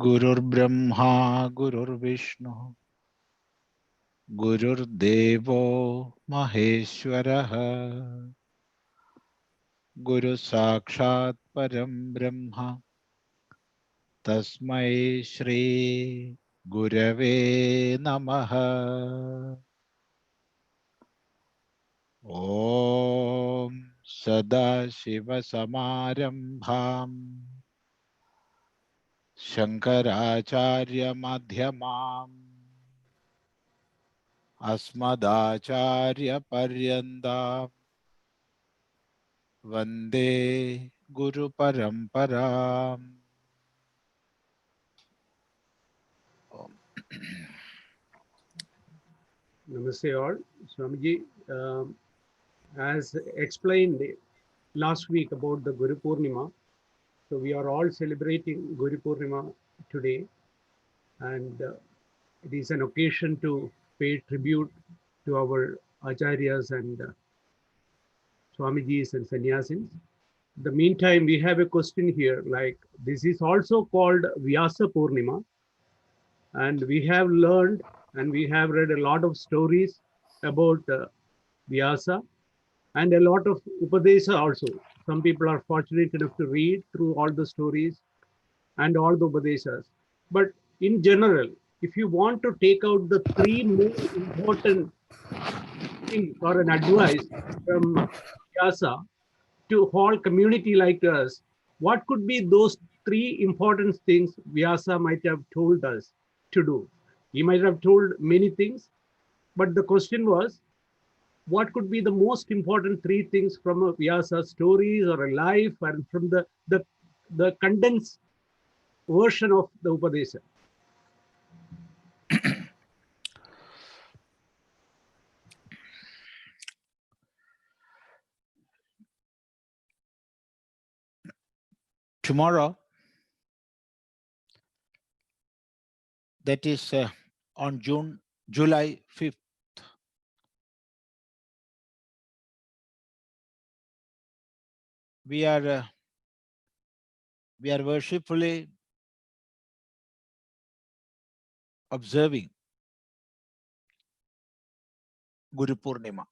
Gurur Brahma, Gurur Vishnu, Gurur Devo Maheshwaraha, Guru Sakshat Param Brahma, Tasmai Shri Gurave Namaha. Om Sadashiva Samarambham Shankaracharya Madhyamam Asmadacharya Paryandam Vande Guru Paramparam. Namaste all. Swamiji, as explained last week about the Guru Poornima, so we are all celebrating Guru Poornima today, and it is an occasion to pay tribute to our acharyas and Swamijis and sannyasis. In the meantime, we have a question here, like this is also called Vyasa Poornima, and we have learned and we have read a lot of stories about Vyasa and a lot of Upadesa also. Some people are fortunate enough to read through all the stories and all the Upadesas. But in general, if you want to take out the three most important things or an advice from Vyasa to whole community like us, what could be those three important things Vyasa might have told us to do? He might have told many things, but the question was, what could be the most important three things from a Vyasa stories or a life and from the condensed version of the Upadesa? Tomorrow, that is on July 5th, we are worshipfully observing Guru Poornima.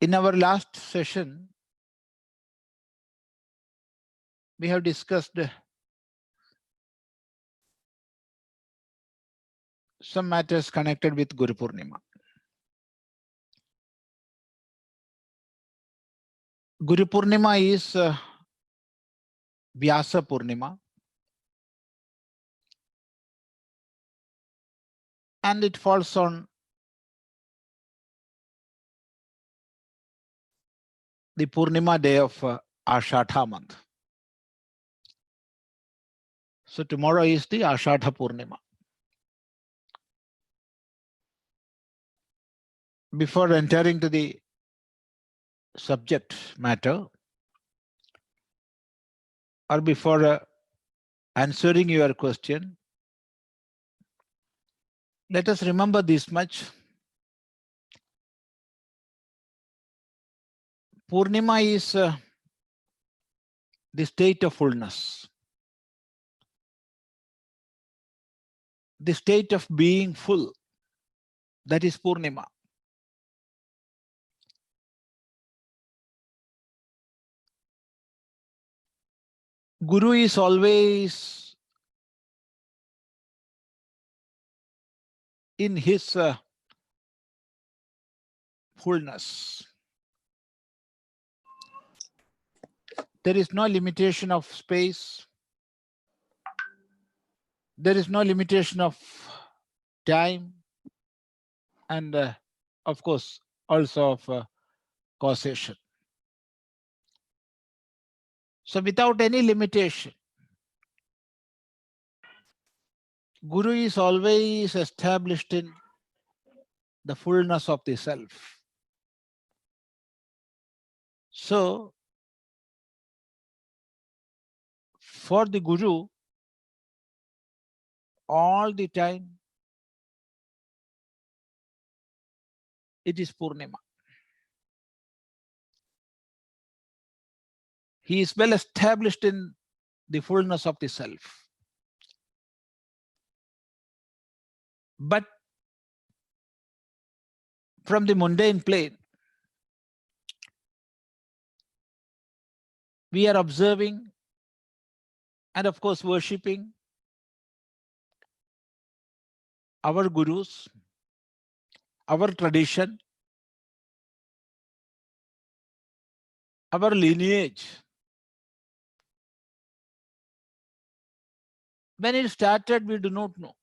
In our last session, we have discussed some matters connected with Guru Poornima. Guru Poornima is Vyasa Poornima, and it falls on the Poornima day of Ashadha month. So tomorrow is the Ashadha Poornima. Before entering to the subject matter, or before answering your question, let us remember this much. Poornima is the state of fullness, the state of being full. That is Poornima. Guru is always in his fullness. There is no limitation of space. There is no limitation of time. And of course, also of causation. So without any limitation, Guru is always established in the fullness of the self. So for the Guru, all the time, it is Poornima. He is well established in the fullness of the self. But from the mundane plane, we are observing and of course worshipping our gurus, our tradition, our lineage. When it started, we do not know.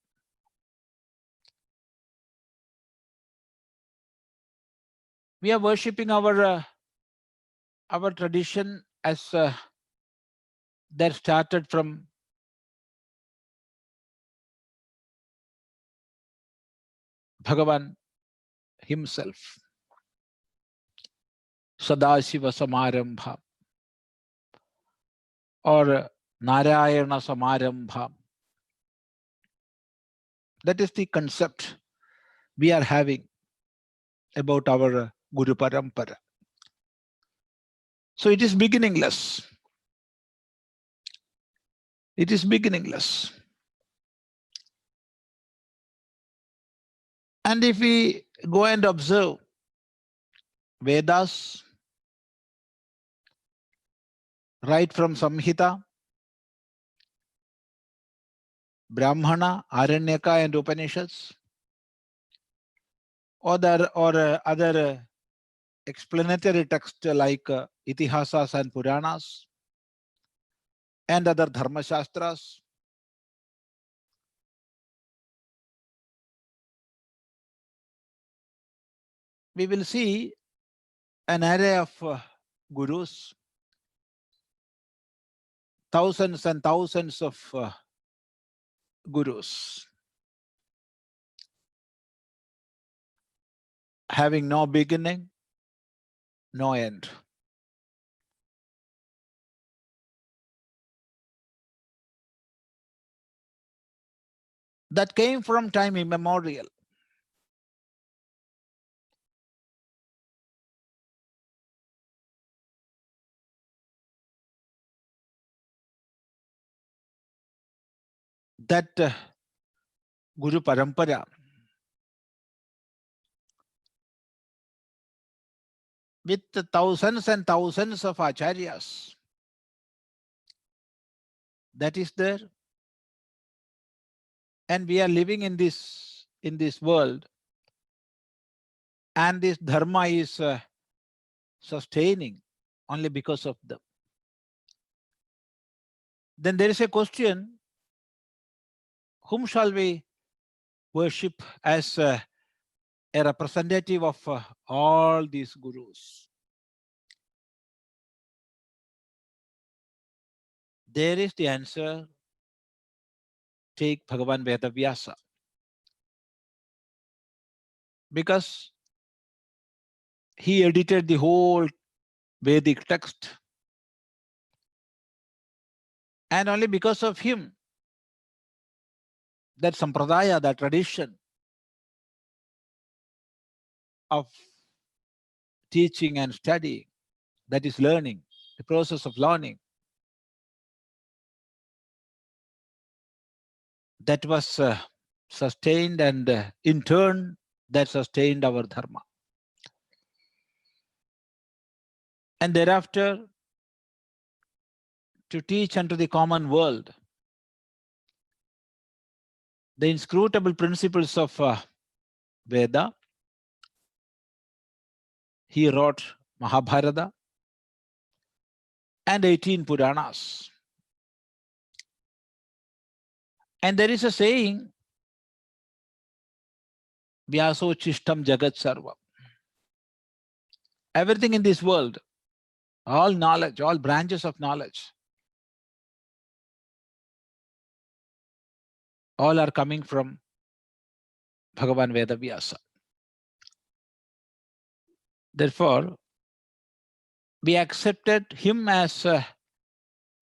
We are worshipping our tradition as that started from Bhagavan himself. Sadashiva Samarambha or Narayana Samarambha. That is the concept we are having about our Guru Parampara. So it is beginningless. It is beginningless. And if we go and observe Vedas, right from Samhita, Brahmana, Aranyaka, and Upanishads, or other explanatory texts like Itihasas and Puranas, and other Dharma Shastras, we will see an array of gurus, thousands and thousands of gurus, having no beginning, no end. That came from time immemorial. That Guru Parampara, with thousands and thousands of acharyas, that is there. And we are living in this world, and this dharma is sustaining only because of them. Then there is a question, whom shall we worship as a representative of all these gurus? There is the answer. Take Bhagavan Vedavyasa. Because he edited the whole Vedic text. And only because of him, that sampradaya, that tradition of teaching and studying, that is learning, the process of learning, that was sustained, and in turn, that sustained our dharma. And thereafter, to teach unto the common world the inscrutable principles of Veda, he wrote Mahabharata and 18 Puranas. And there is a saying, Vyaso Chishtam Jagat Sarvam. Everything in this world, all knowledge, all branches of knowledge, all are coming from Bhagavan Vedavyasa. Therefore, we accepted him as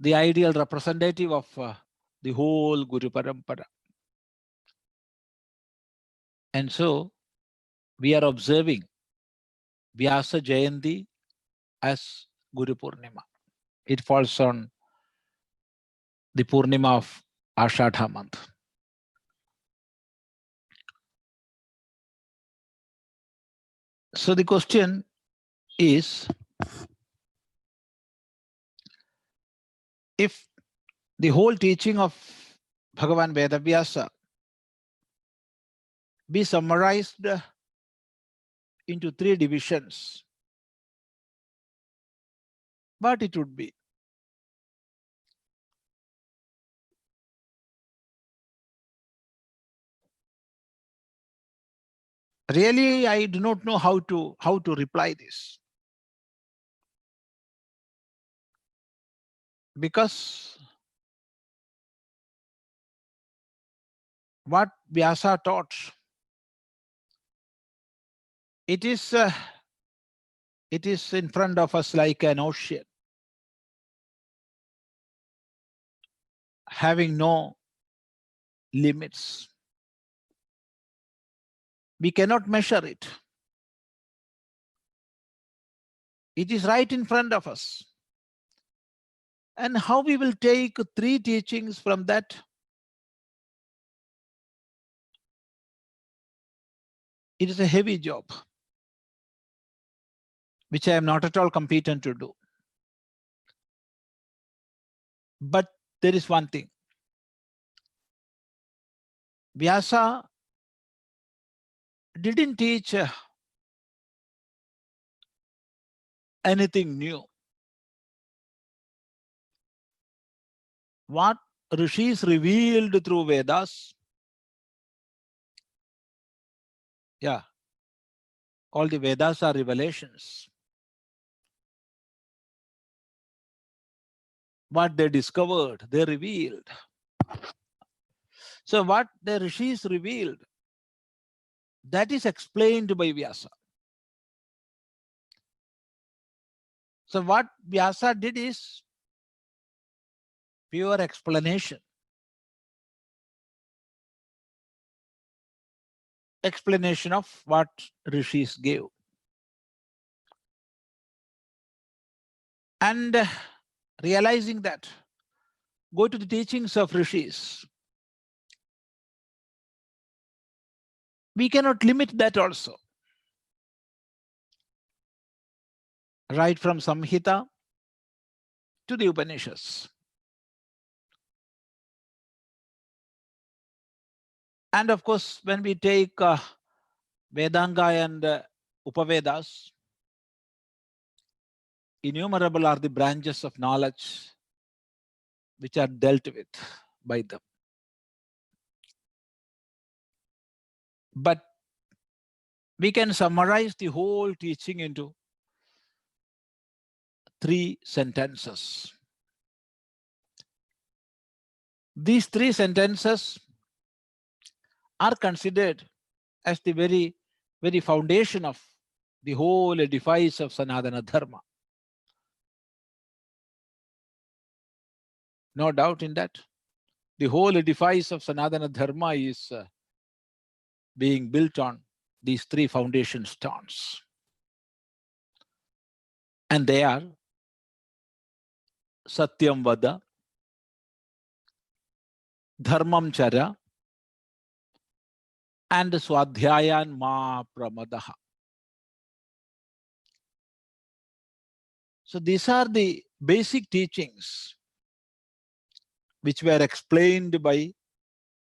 the ideal representative of the whole Guru Parampara. And so, we are observing Vyasa Jayanti as Guru Poornima. It falls on the Poornima of Ashadha month. So the question is, if the whole teaching of Bhagavan Vedavyasa be summarized into 3 divisions, what it would be? Really, I do not know how to reply this, because what Vyasa taught, it is in front of us like an ocean, having no limits. We cannot measure it. It is right in front of us. And how we will take 3 teachings from that? It is a heavy job, which I am not at all competent to do. But there is one thing. Vyasa didn't teach anything new. What rishis revealed through Vedas, yeah, all the Vedas are revelations. What they discovered, they revealed. So what the rishis revealed, that is explained by Vyasa. So what Vyasa did is pure explanation. Explanation of what rishis gave. And realizing that, go to the teachings of rishis. We cannot limit that also. Right from Samhita to the Upanishads. And of course, when we take Vedanga and Upavedas, innumerable are the branches of knowledge which are dealt with by them. But we can summarize the whole teaching into 3 sentences. These 3 sentences are considered as the very, very foundation of the whole edifice of Sanatana Dharma. No doubt in that. The whole edifice of Sanatana Dharma is being built on these 3 foundation stones. And they are Satyam Vada, Dharmam Chara, and Swadhyayan Ma Pramadaha. So these are the basic teachings which were explained by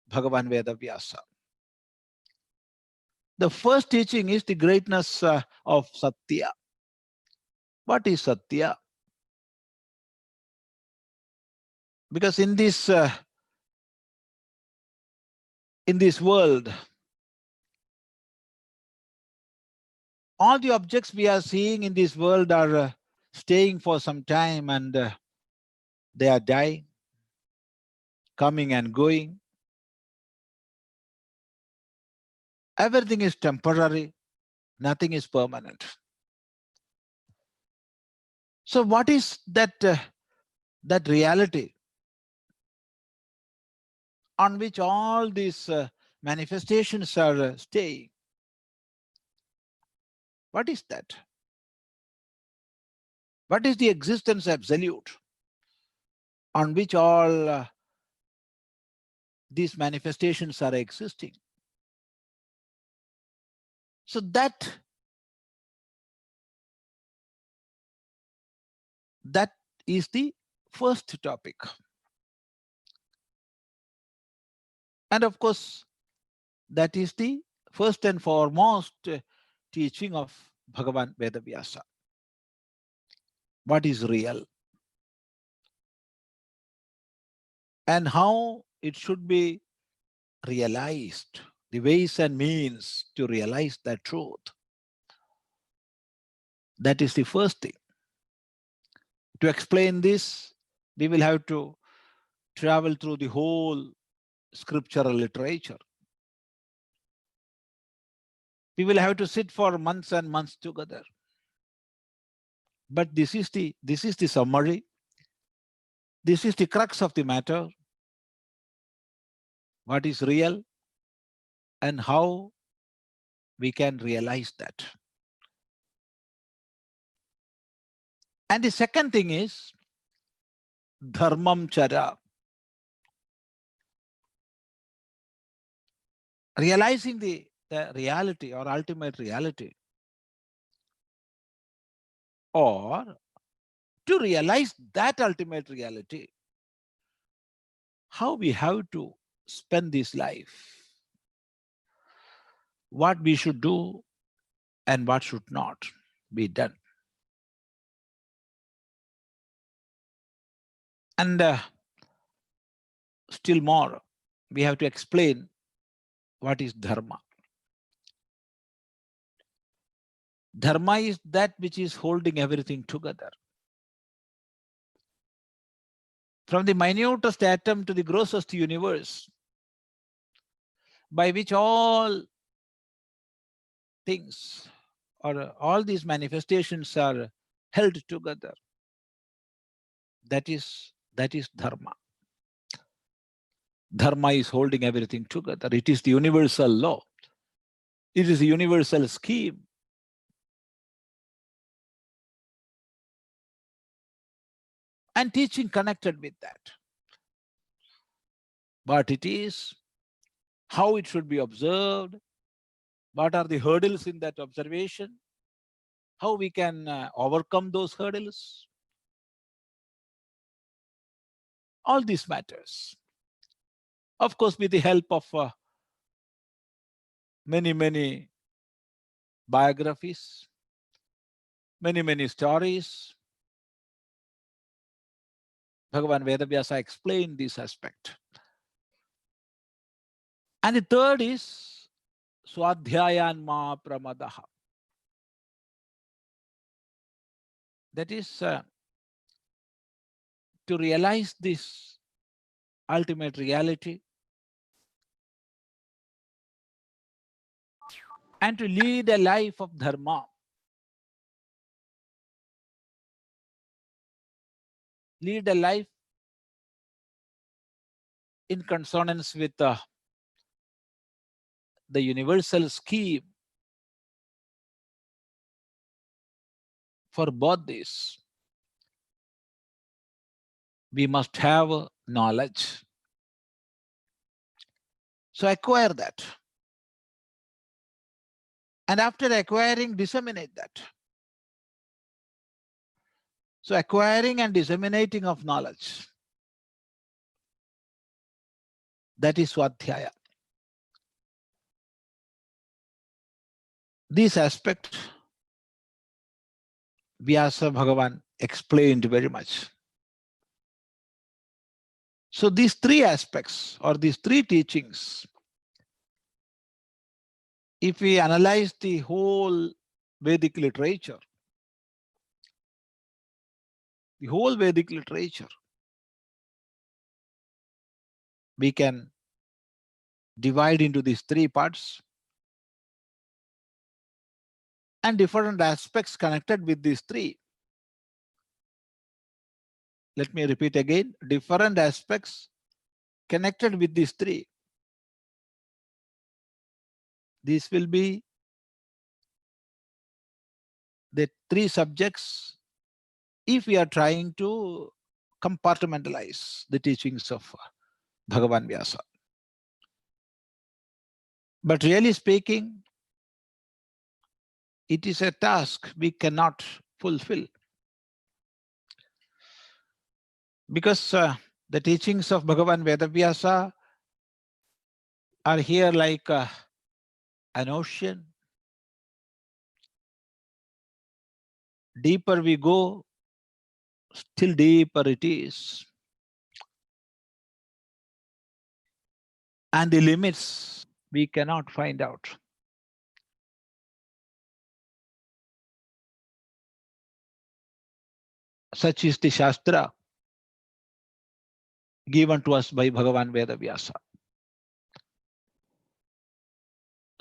Bhagavan Vedavyasa. The first teaching is the greatness of Satya. What is Satya? Because in this world, all the objects we are seeing in this world are staying for some time, and they are dying, coming and going. Everything is temporary, nothing is permanent. So what is that reality on which all these manifestations are staying? What is that? What is the existence absolute? on which all these manifestations are existing. So that is the first topic. And of course, that is the first and foremost teaching of Bhagavan Vedavyasa. What is real and how it should be realized, the ways and means to realize that truth. That is the first thing. To explain this, we will have to travel through the whole scriptural literature. We will have to sit for months and months together. But this is the summary. This is the crux of the matter. What is real and how we can realize that. And the second thing is dharmam chara. Realizing the reality or ultimate reality, or to realize that ultimate reality, how we have to spend this life, what we should do and what should not be done. And still more, we have to explain what is dharma. Dharma is that which is holding everything together. From the minutest atom to the grossest universe, by which all things or all these manifestations are held together. That is dharma. Dharma is holding everything together. It is the universal law. It is the universal scheme. And teaching connected with that. What it is, how it should be observed, what are the hurdles in that observation, how we can overcome those hurdles. All these matters. Of course, with the help of many biographies, many stories, Bhagavan Vedavyasa explained this aspect. And the third is Swadhyayanma Pramadaha. That is to realize this ultimate reality and to lead a life of dharma. Lead a life in consonance with the universal scheme. For both these, we must have knowledge. So acquire that. And after acquiring, disseminate that. So acquiring and disseminating of knowledge, that is Swadhyaya. This aspect, Vyasa Bhagavan explained very much. So these three aspects or these three teachings, if we analyze the whole Vedic literature, we can divide into these three parts and different aspects connected with these three. Let me repeat again, different aspects connected with these three. These will be the three subjects if we are trying to compartmentalize the teachings of Bhagavan Vyasa. But really speaking, it is a task we cannot fulfill. Because the teachings of Bhagavan Vedavyasa are here like an ocean. Deeper we go, still deeper it is. And the limits we cannot find out. Such is the Shastra given to us by Bhagavan Vedavyasa.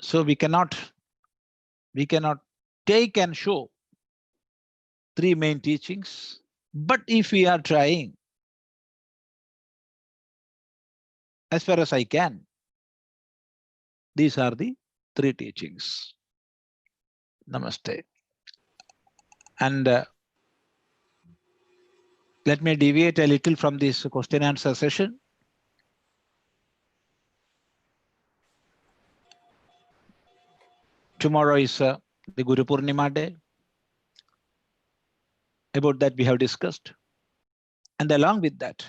So we cannot take and show three main teachings. But if we are trying, as far as I can, these are the three teachings. Namaste. And let me deviate a little from this question and answer session. Tomorrow is the Guru Poornima day. About that we have discussed. And along with that,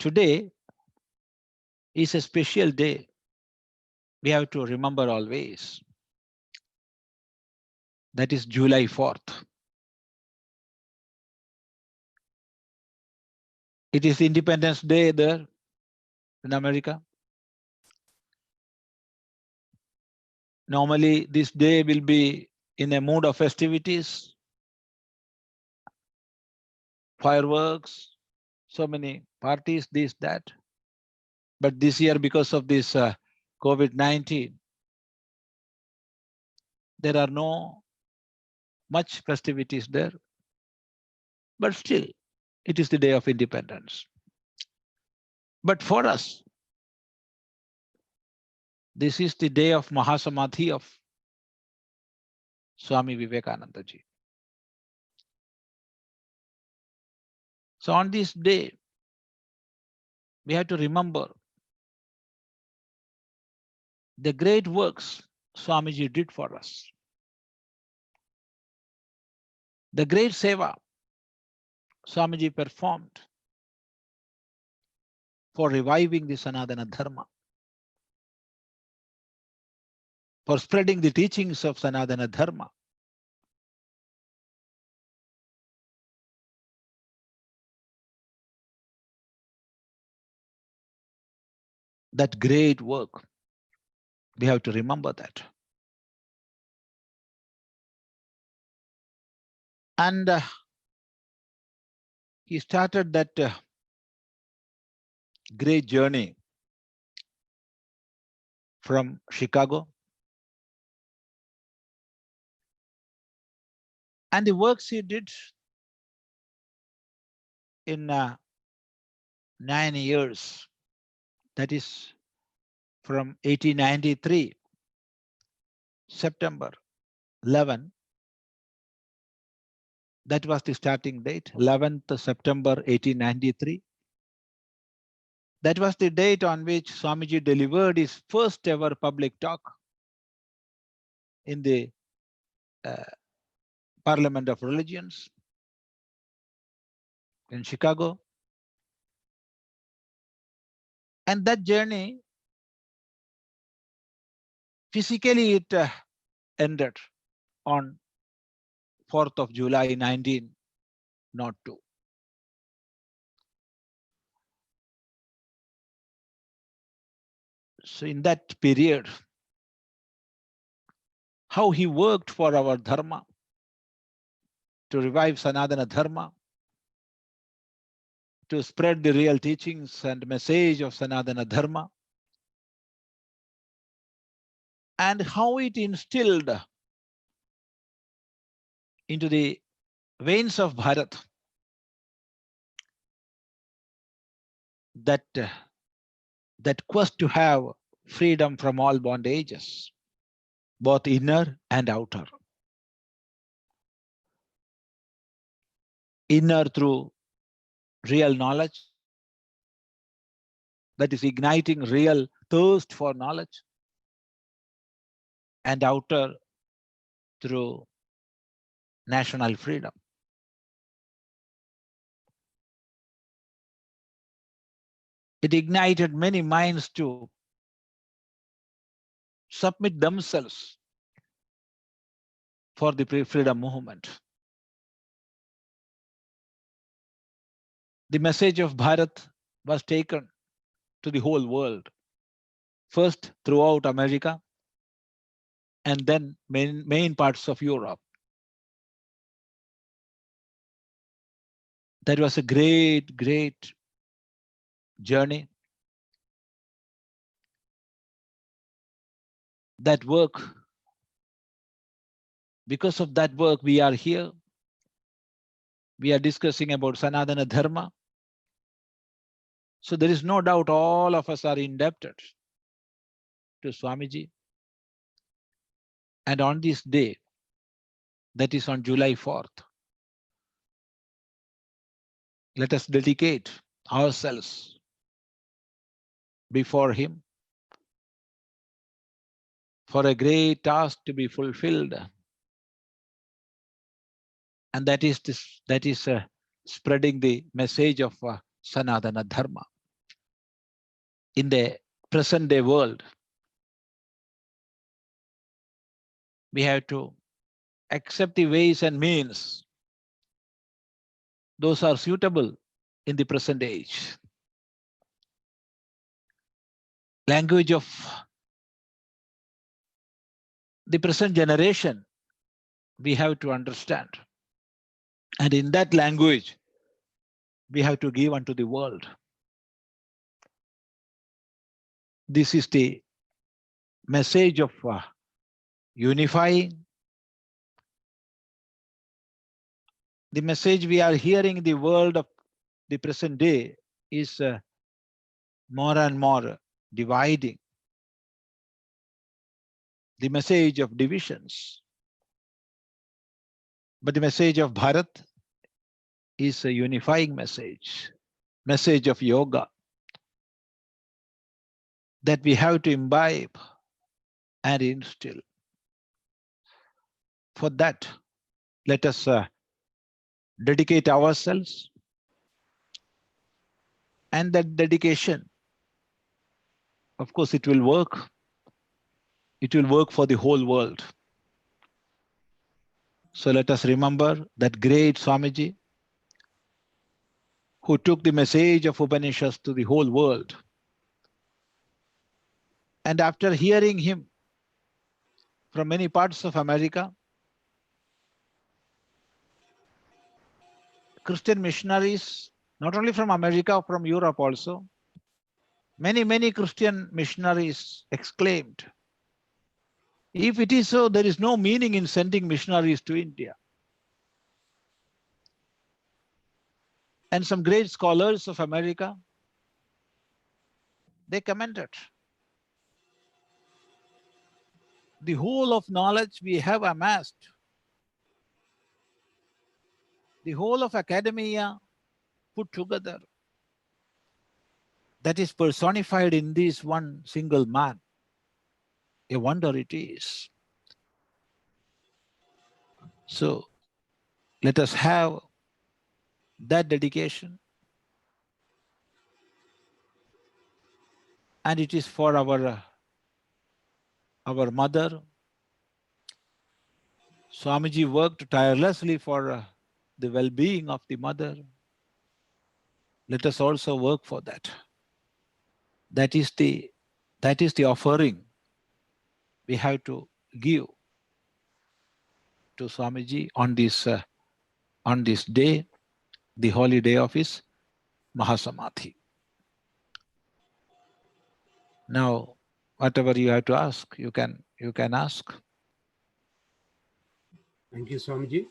today is a special day. We have to remember always. That is July 4th. It is Independence Day there in America. Normally, this day will be in a mood of festivities, fireworks, so many parties, this, that. But this year, because of this COVID-19, there are no much festivities there. But still, it is the day of independence. But for us, this is the day of Mahasamadhi of Swami Vivekananda ji. So on this day, we have to remember the great works Swamiji did for us. The great seva Swamiji performed for reviving the Sanatana Dharma, for spreading the teachings of Sanatana Dharma. That great work, we have to remember that. And he started that great journey from Chicago. And the works he did in 9 years, that is from 1893, September 11, that was the starting date, 11th September 1893. That was the date on which Swamiji delivered his first ever public talk in the Parliament of Religions in Chicago. And that journey, physically it ended on 4th of July 1902. So in that period, how he worked for our Dharma, to revive Sanatana Dharma, to spread the real teachings and message of Sanatana Dharma, and how it instilled into the veins of Bharat that quest to have freedom from all bondages, both inner and outer. Inner through real knowledge, that is igniting real thirst for knowledge, and outer through national freedom. It ignited many minds to submit themselves for the freedom movement. The message of Bharat was taken to the whole world, first throughout America, and then main parts of Europe. That was a great, great journey. That work, because of that work, we are here. We are discussing about Sanatana Dharma. So there is no doubt all of us are indebted to Swamiji. And on this day, that is on July 4th, let us dedicate ourselves before him for a great task to be fulfilled. And that is spreading the message of Sanatana Dharma in the present day world. We have to accept the ways and means. Those are suitable in the present age. Language of the present generation, we have to understand. And in that language, we have to give unto the world. This is the message of unifying. The message we are hearing in the world of the present day is more and more dividing. The message of divisions. But the message of Bharat is a unifying message of yoga, that we have to imbibe and instill. For that, let us dedicate ourselves, and that dedication, of course, it will work. It will work for the whole world. So let us remember that great Swamiji who took the message of Upanishads to the whole world. And after hearing him from many parts of America, Christian missionaries, not only from America, from Europe also, many Christian missionaries exclaimed, if it is so, there is no meaning in sending missionaries to India. And some great scholars of America, they commented, the whole of knowledge we have amassed, the whole of academia put together, that is personified in this one single man. A wonder it is. So let us have that dedication. And it is for our mother. Swamiji worked tirelessly for the well-being of the mother. Let us also work for that. That is the offering we have to give to Swamiji on this day, the holy day of his Mahasamadhi. Now, whatever you have to ask, you can ask. Thank you, Swamiji.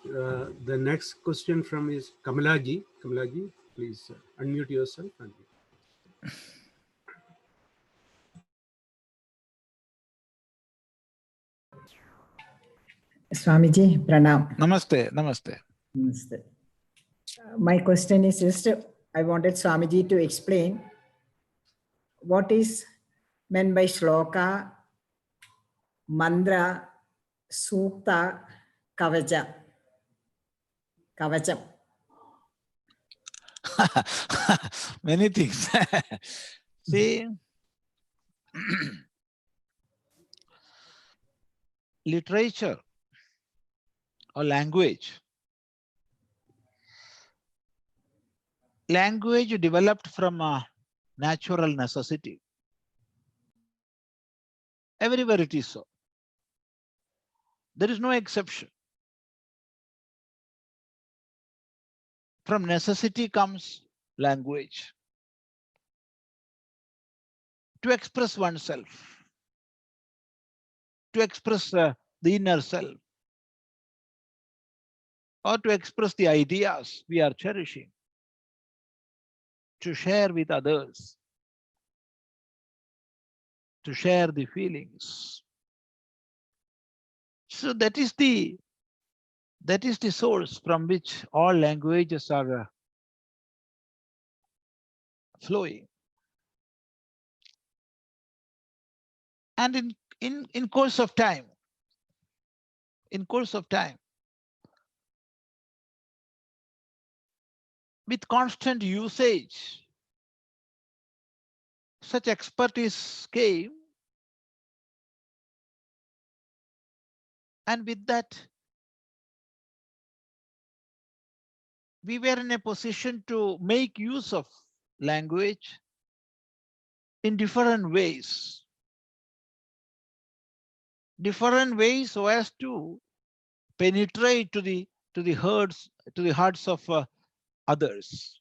The next question from is Kamalaji. Kamalaji, please unmute yourself. Swamiji, pranam. Namaste, namaste. Namaste. My question is just I wanted Swamiji to explain what is meant by shloka, mantra, sukta, kavacha. Kavacham. Many things. See, literature or language. Language developed from a natural necessity. Everywhere it is so. There is no exception. From necessity comes language. To express oneself, to express the inner self, or to express the ideas we are cherishing, to share with others, to share the feelings. So that is the source from which all languages are flowing. And in course of time, with constant usage, such expertise came, and with that, we were in a position to make use of language in different ways so as to penetrate to the hearts of others.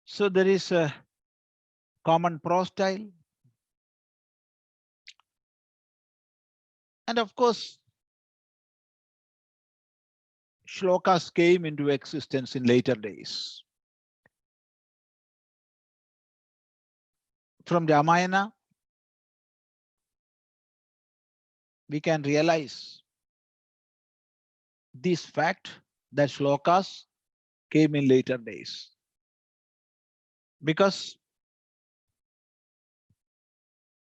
So there is a common prose style, and of course shlokas came into existence in later days. From Ramayana, we can realize this fact that shlokas came in later days, because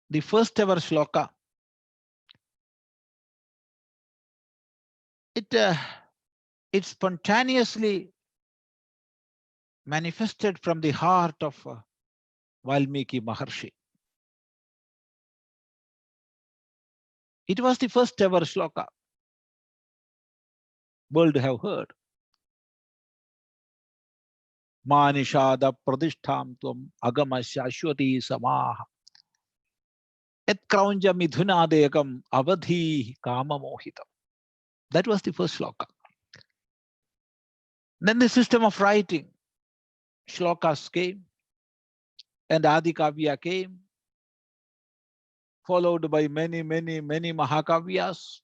the first ever shloka, it spontaneously manifested from the heart of Valmiki Maharshi. It was the first ever shloka world have heard. Manishada pradishtham tvam agama shashwati samaha et kraunja midhunadekam avadhi kama mohitam. That was the first shloka. Then the system of writing, shlokas came, and Adi Kavya came, followed by many Mahakavyas,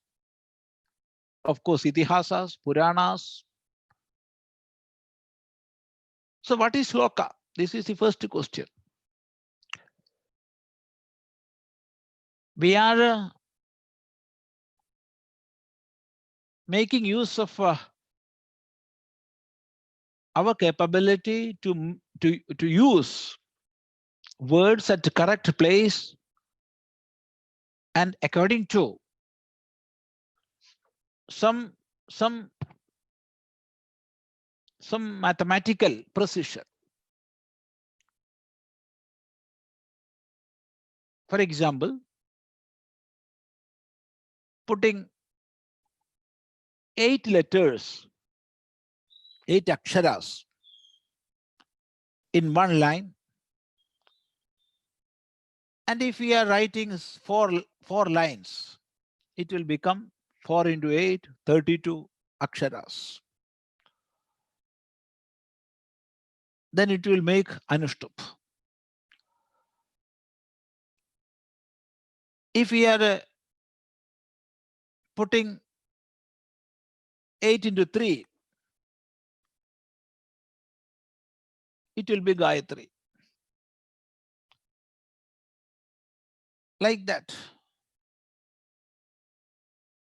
of course, Itihasas, Puranas. So what is shloka? This is the first question. We are making use of our capability to use words at the correct place and according to some mathematical precision. For example, putting 8 letters, 8 aksharas in one line, and if we are writing four lines, it will become 4 into 8, 32 aksharas. Then it will make anushtup. If we are putting 8 into 3, it will be Gayatri. Like that.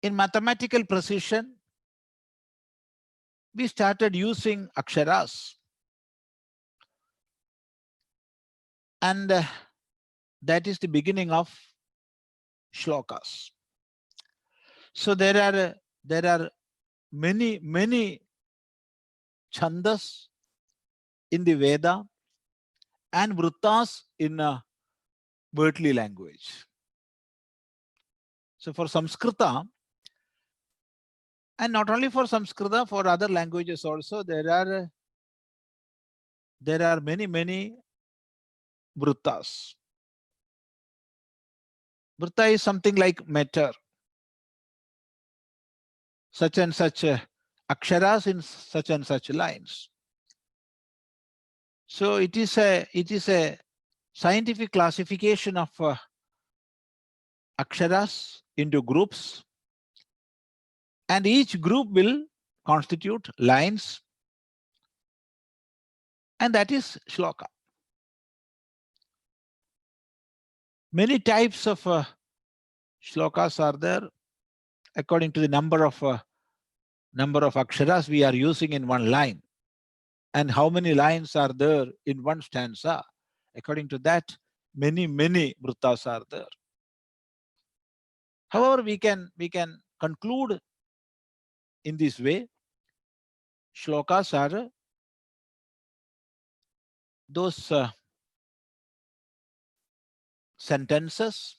In mathematical precision, we started using aksharas. And that is the beginning of shlokas. So there are many chandas in the Veda and vrittas in worldly language. So for Samskrita, and not only for Samskrita, for other languages also, there are many vrittas. Vritta is something like meter, such and such aksharas in such and such lines. So it is a scientific classification of aksharas into groups, and each group will constitute lines, and that is shloka. Many types of shlokas are there according to the number of aksharas we are using in one line, and how many lines are there in one stanza. According to that, many vrittas are there. However, we can conclude in this way: shlokas are those sentences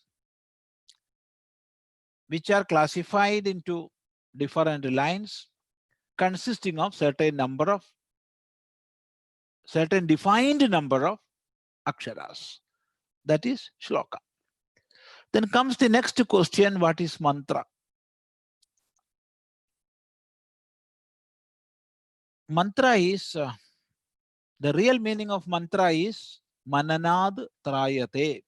which are classified into different lines consisting of certain defined number of aksharas. That is shloka. Then comes the next question: what is mantra? Mantra is the real meaning of mantra is mananad trayate.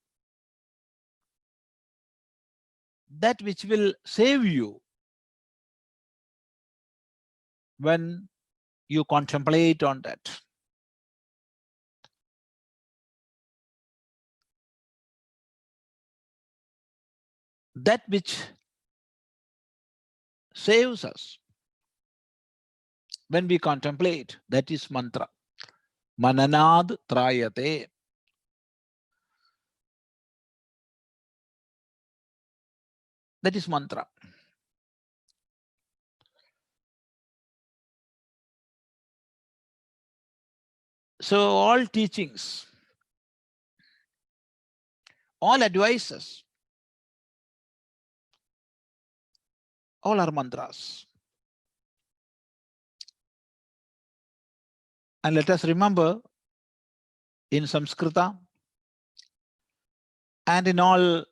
That which will save you when you contemplate on that. That which saves us when we contemplate, that is mantra. Mananad trayate. That is mantra. So all teachings, all advices, all are mantras. And let us remember, in Samskrita and in all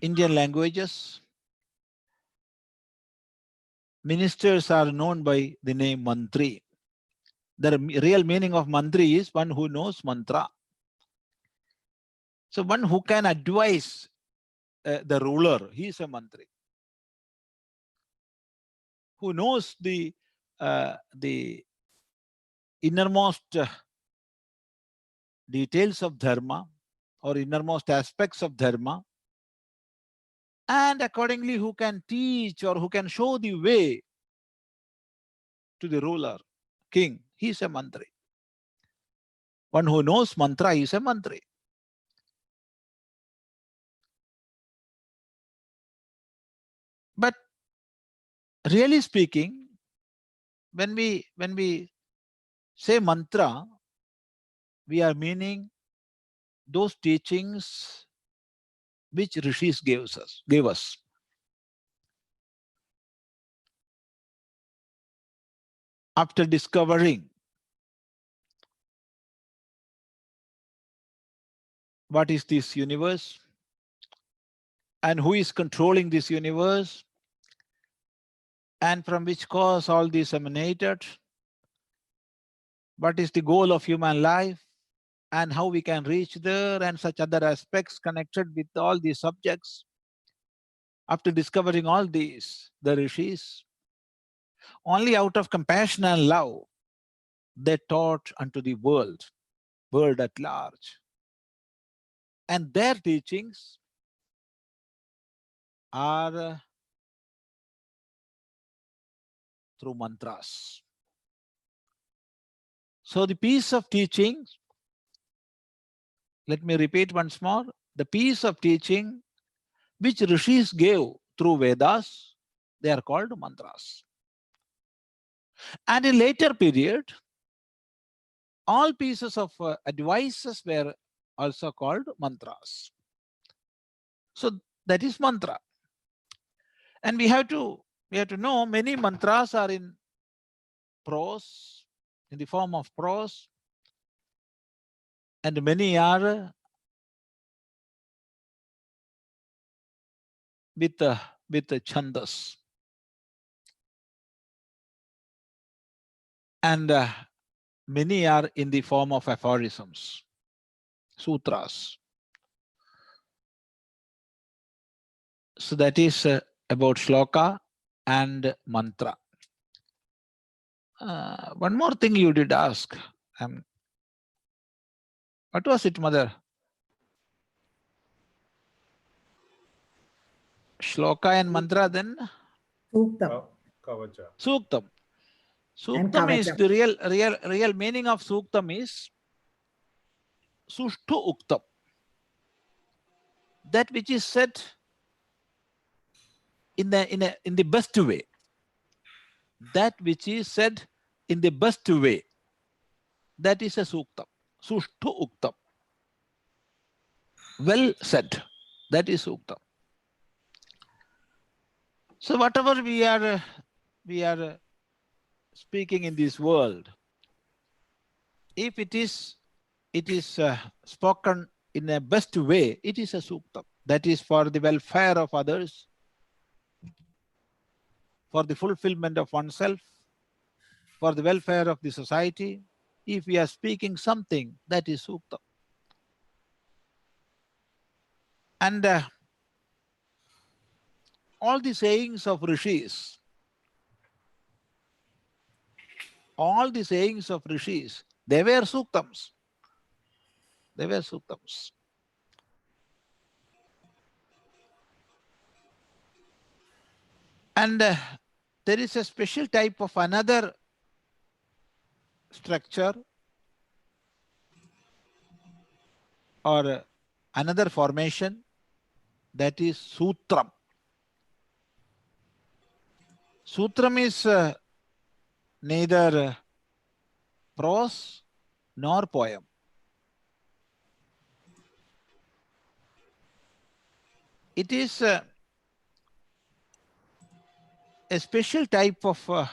Indian languages, ministers are known by the name mantri. The real meaning of mantri is one who knows mantra. So one who can advise the ruler, he is a mantri. Who knows the innermost details of dharma or innermost aspects of dharma, and accordingly who can teach or who can show the way to the ruler, king, he is a mantri. One who knows mantra is a mantri. But really speaking, when we say mantra, we are meaning those teachings which rishis gave us. After discovering what is this universe and who is controlling this universe and from which cause all this emanated, what is the goal of human life and how we can reach there, and such other aspects connected with all these subjects. After discovering all these, the rishis, only out of compassion and love, they taught unto the world at large. And their teachings are through mantras. So the piece of teaching, let me repeat once more, the piece of teaching which rishis gave through Vedas, they are called mantras. And in later period, all pieces of advices were also called mantras. So that is mantra. And we have to know many mantras are in prose, in the form of prose, and many are with chandas. And many are in the form of aphorisms, sutras. So that is about shloka and mantra. One more thing you did ask. What was it, mother? Shloka and mantra, then? Suktam. Kavacha. Suktam. And Suktam is kavacham. the real meaning of suktam is sushtu uktam. That which is said in the best way. That which is said in the best way. That is a suktam. Sushtu uktam. Well said. That is suktam. So whatever we are speaking in this world, if it is spoken in a best way, it is a suktam. That is for the welfare of others, for the fulfillment of oneself, for the welfare of the society. If we are speaking something, that is suktam. And all the sayings of rishis, they were suktams. They were suktams. And there is a special type of another structure or another formation, that is sutram. Sutram is neither prose nor poem. It is a special type of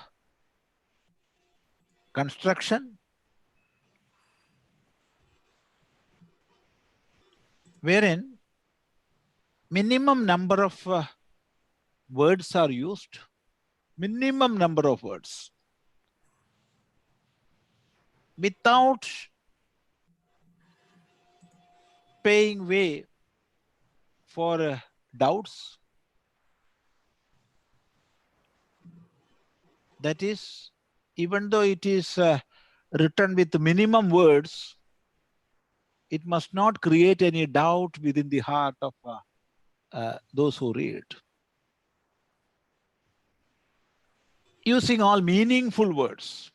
construction wherein minimum number of words are used, minimum number of words, without paying way for doubts. That is, even though it is written with minimum words, it must not create any doubt within the heart of those who read. Using all meaningful words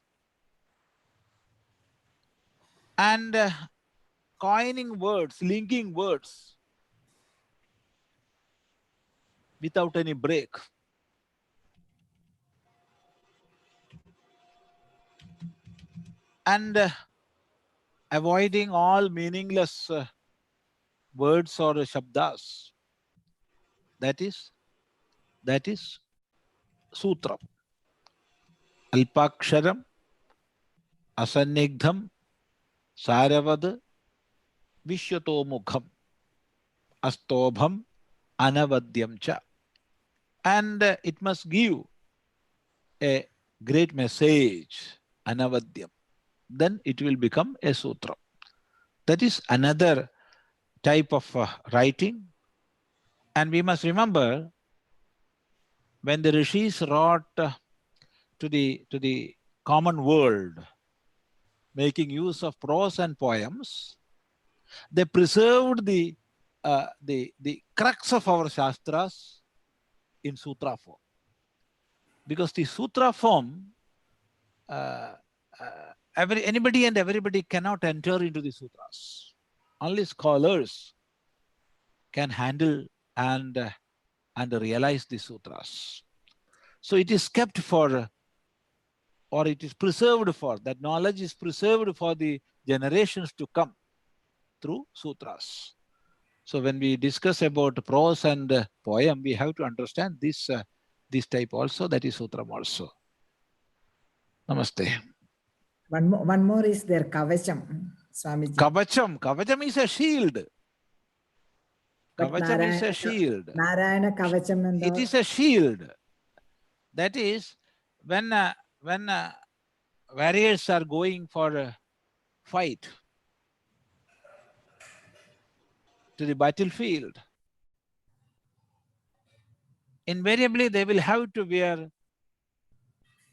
and coining words, linking words without any break. And avoiding all meaningless words or shabdas. That is sutram. Alpaksharam, asannigdham, saravad, vishyato astobham, anavadyam cha. And it must give a great message, anavadyam. Then it will become a sutra. That is another type of writing. And we must remember, when the rishis wrote to the common world, making use of prose and poems, they preserved the crux of our shastras in sutra form. Because the sutra form, anybody and everybody cannot enter into the sutras. Only scholars can handle and realize the sutras. So it is kept for, or it is preserved for, that knowledge is preserved for the generations to come through sutras. So when we discuss about prose and poem, we have to understand this type also, that is sutram also. Namaste. One more is there, Kavacham, Swamiji. Kavacham is a shield. But Kavacham is a shield. Narayana Kavacham and It is a shield. That is, when warriors are going for a fight to the battlefield, invariably they will have to wear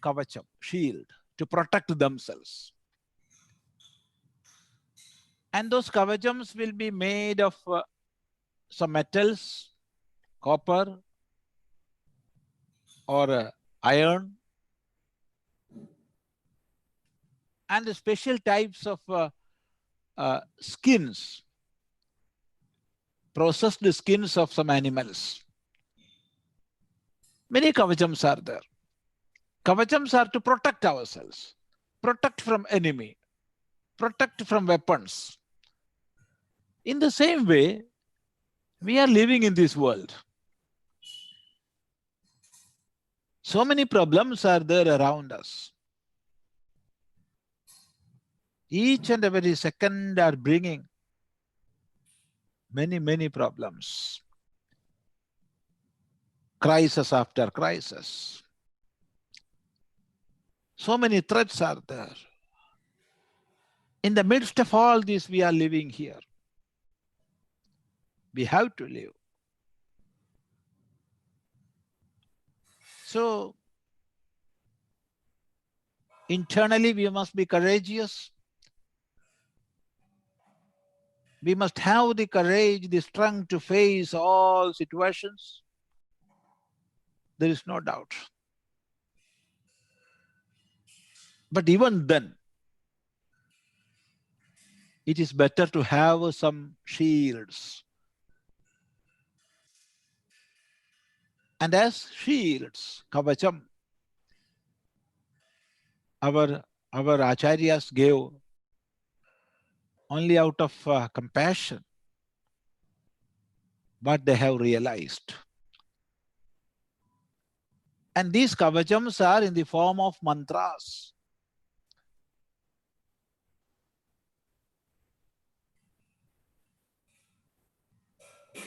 kavacham, shield, to protect themselves. And those kavachams will be made of some metals, copper or iron, and the special types of skins, processed skins of some animals. Many kavachams are there. Kavachams are to protect ourselves, protect from enemy, protect from weapons. In the same way, we are living in this world. So many problems are there around us. Each and every second are bringing many problems. Crisis after crisis. So many threats are there. In the midst of all this, we are living here. We have to live. So, internally, we must be courageous. We must have the courage, the strength to face all situations. There is no doubt. But even then, it is better to have some shields. And as shields, kavacham, our acharyas gave only out of compassion what they have realized. And these kavachams are in the form of mantras.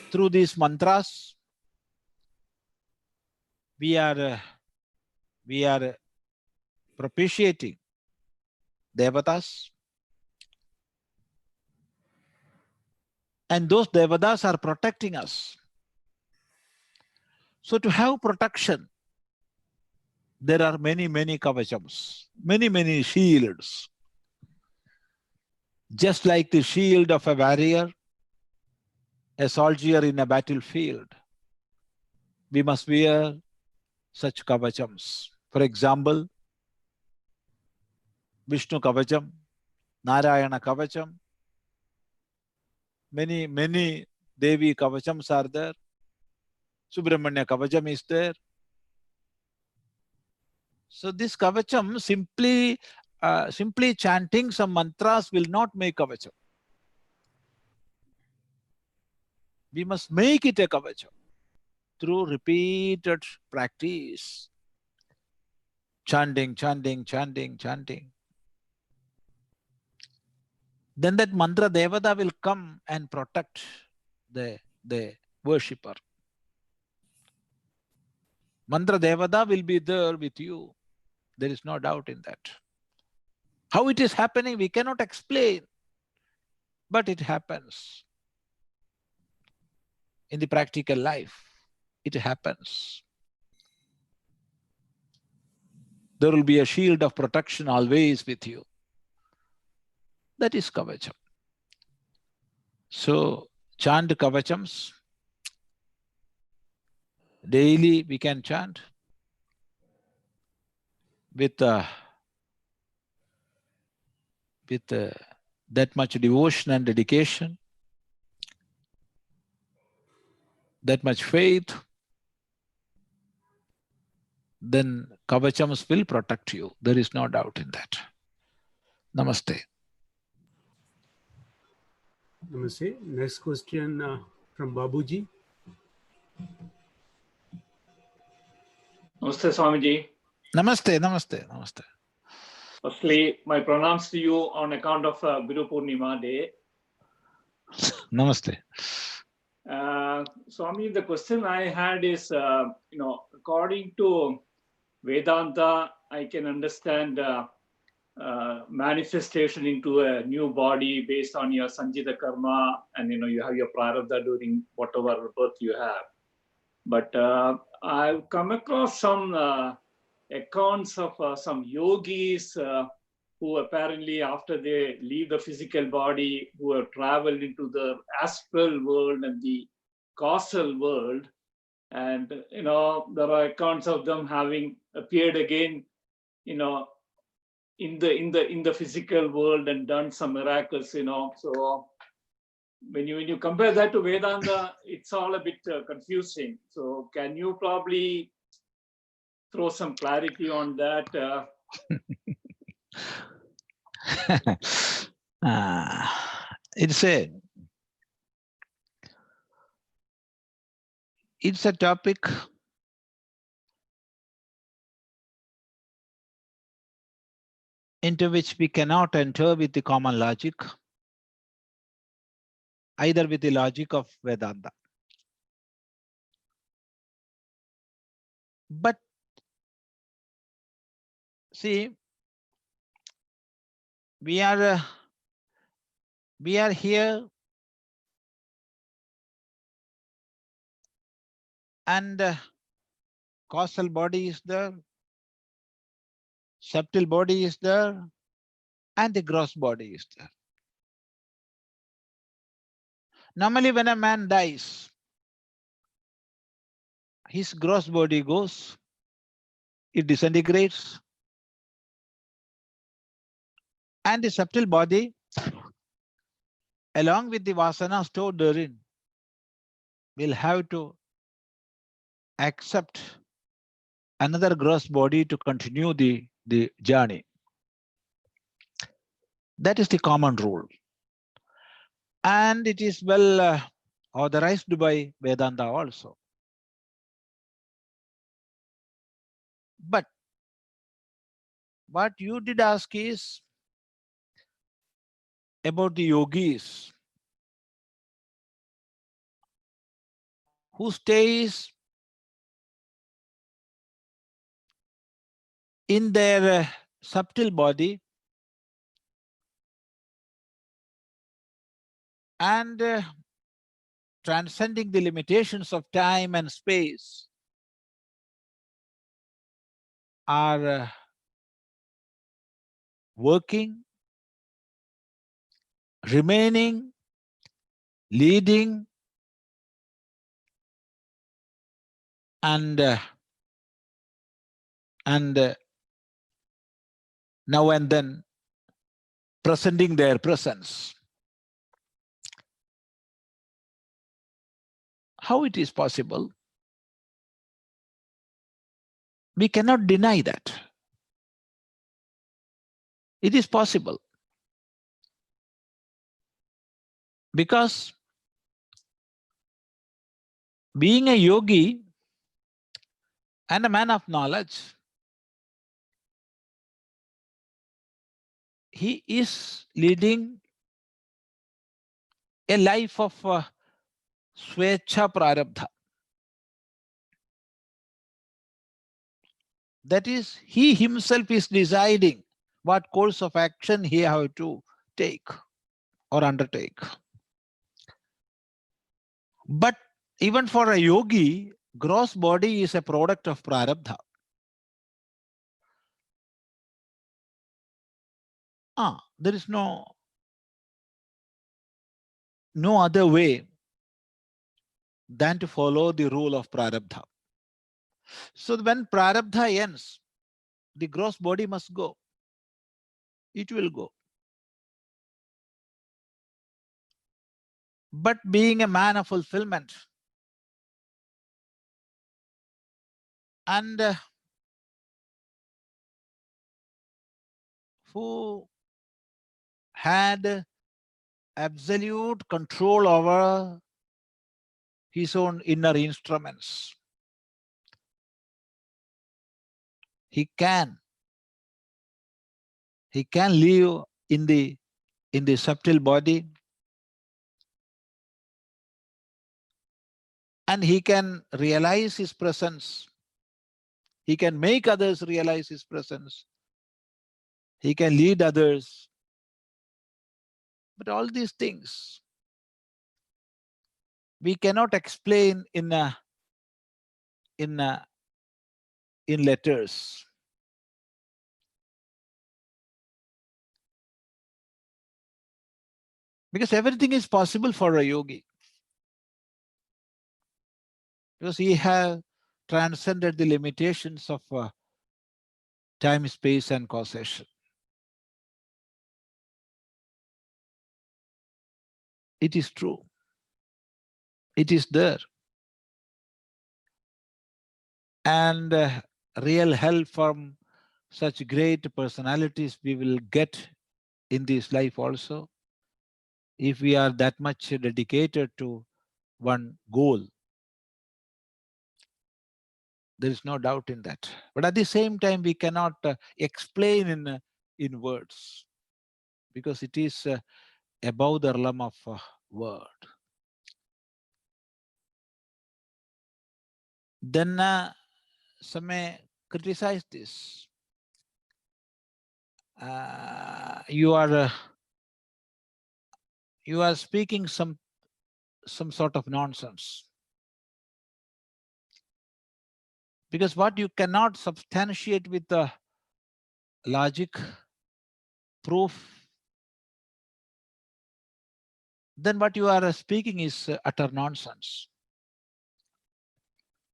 Through these mantras, we are propitiating devatas, and those devatas are protecting us. So to have protection, there are many kavachams, many shields. Just like the shield of a warrior, a soldier in a battlefield, we must wear such kavachams. For example, Vishnu kavacham, Narayana kavacham, many Devi kavachams are there. Subramanya kavacham is there. So this kavacham, simply chanting some mantras will not make kavacham. We must make it a kavacham through repeated practice. Chanting. Then that mantra devata will come and protect the worshipper. Mantra devata will be there with you. There is no doubt in that. How it is happening, we cannot explain, but it happens. In the practical life, it happens. There will be a shield of protection always with you. That is kavacham. So, chant kavachams. Daily we can chant. with that much devotion and dedication, that much faith, then Kavachams will protect you. There is no doubt in that. Namaste. Namaste. Next question from Babuji. Namaste, Swamiji. Namaste, namaste, namaste. Firstly, my pronouns to you on account of Guru Poornima day. Namaste. Swami, the question I had is, according to Vedanta, I can understand manifestation into a new body based on your Sanjita karma, and you have your prarabdha during whatever birth you have. But I've come across some accounts of some yogis who apparently, after they leave the physical body, who have traveled into the astral world and the causal world, and there are accounts of them having appeared again, in the physical world and done some miracles. So when you compare that to Vedanta, it's all a bit confusing. So can you probably throw some clarity on that? It's a topic into which we cannot enter with the common logic, either with the logic of Vedanta. But see, we are here, and causal body is there, subtle body is there, and the gross body is there. Normally, when a man dies, his gross body goes, it disintegrates, and the subtle body, along with the vasana stored therein, will have to accept another gross body to continue the journey. That is the common rule. And it is well authorized by Vedanta also. But what you did ask is about the yogis who stays in their subtle body and transcending the limitations of time and space are working, remaining, leading, and now and then presenting their presence. How it is possible? We cannot deny that. It is possible. Because being a yogi and a man of knowledge, he is leading a life of Swecha Prarabdha. That is, he himself is deciding what course of action he have to take or undertake. But even for a yogi, gross body is a product of Prarabdha. There is no other way than to follow the rule of Prarabdha. So when Prarabdha ends, The gross body must go. It will go. But being a man of fulfillment and who had absolute control over his own inner instruments, he can live in the subtle body, and he can realize his presence. He can make others realize his presence. He can lead others. But all these things we cannot explain in letters. Because everything is possible for a yogi. Because he has transcended the limitations of time, space, and causation. It is true. It is there. And real help from such great personalities we will get in this life also, if we are that much dedicated to one goal. There is no doubt in that. But at the same time, we cannot explain in words, because it is above the realm of word. Then some may criticize this. You are speaking some sort of nonsense, because what you cannot substantiate with the logic, proof, then what you are speaking is utter nonsense.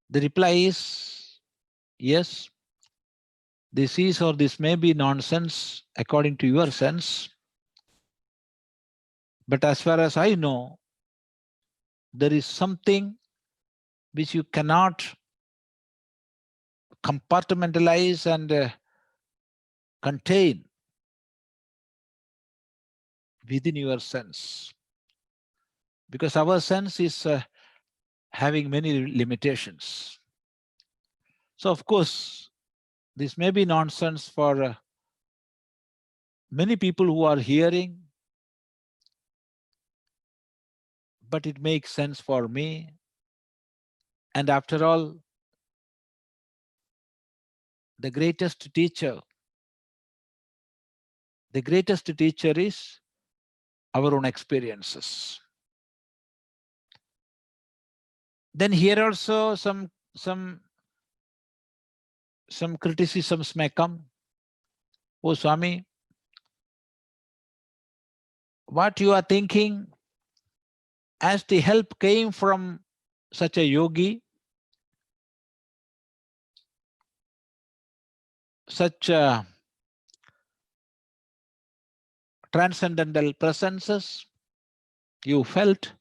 The reply is, yes, this is or this may be nonsense according to your sense. But as far as I know, there is something which you cannot compartmentalize and contain within your sense. Because our sense is having many limitations. So of course, this may be nonsense for many people who are hearing, but it makes sense for me. And after all, the greatest teacher is our own experiences. Then here also some criticisms may come. Oh Swami, what you are thinking, as the help came from such a yogi, such transcendental presences you felt,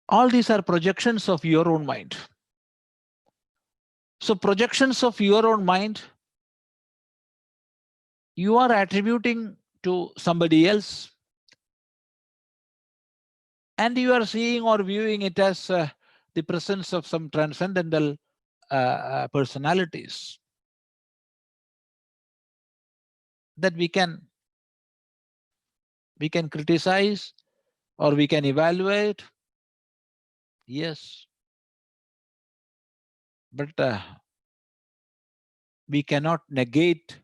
all these are projections of your own mind. So projections of your own mind, you are attributing to somebody else, and you are seeing or viewing it as the presence of some transcendental personalities that we can criticize or we can evaluate. Yes, but we cannot negate,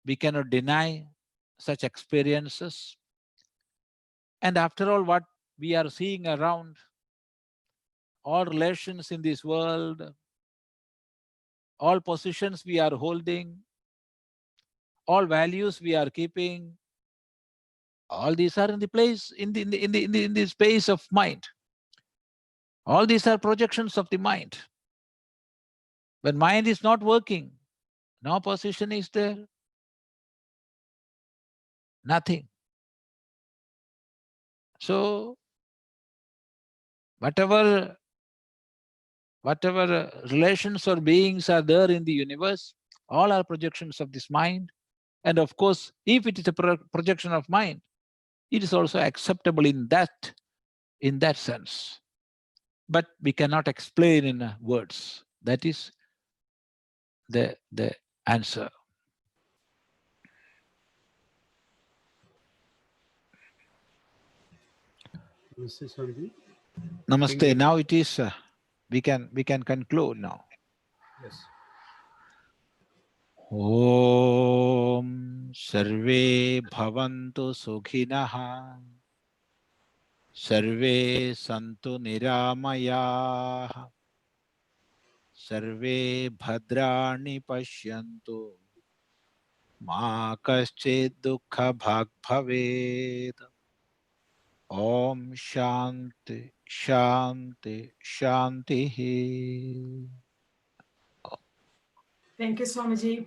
we cannot deny such experiences. And after all, what we are seeing around, all relations in this world, all positions we are holding, all values we are keeping, all these are in the place, in the space of mind. All these are projections of the mind. When mind is not working, no position is there, nothing. So whatever relations or beings are there in the universe, all are projections of this mind. And of course, if it is a projection of mind, it is also acceptable in that sense. But we cannot explain in words. That is the answer. Mr. Swami. Namaste. Now it is, we can conclude now. Yes. Om Sarve Bhavantu Sukhinah Sarve Santu Niramayah Sarve Bhadrani Pashyantu Ma Kaschid Dukkha Bhag Bhaved. Om Shanti Shanti Shanti. Thank you, Swamiji.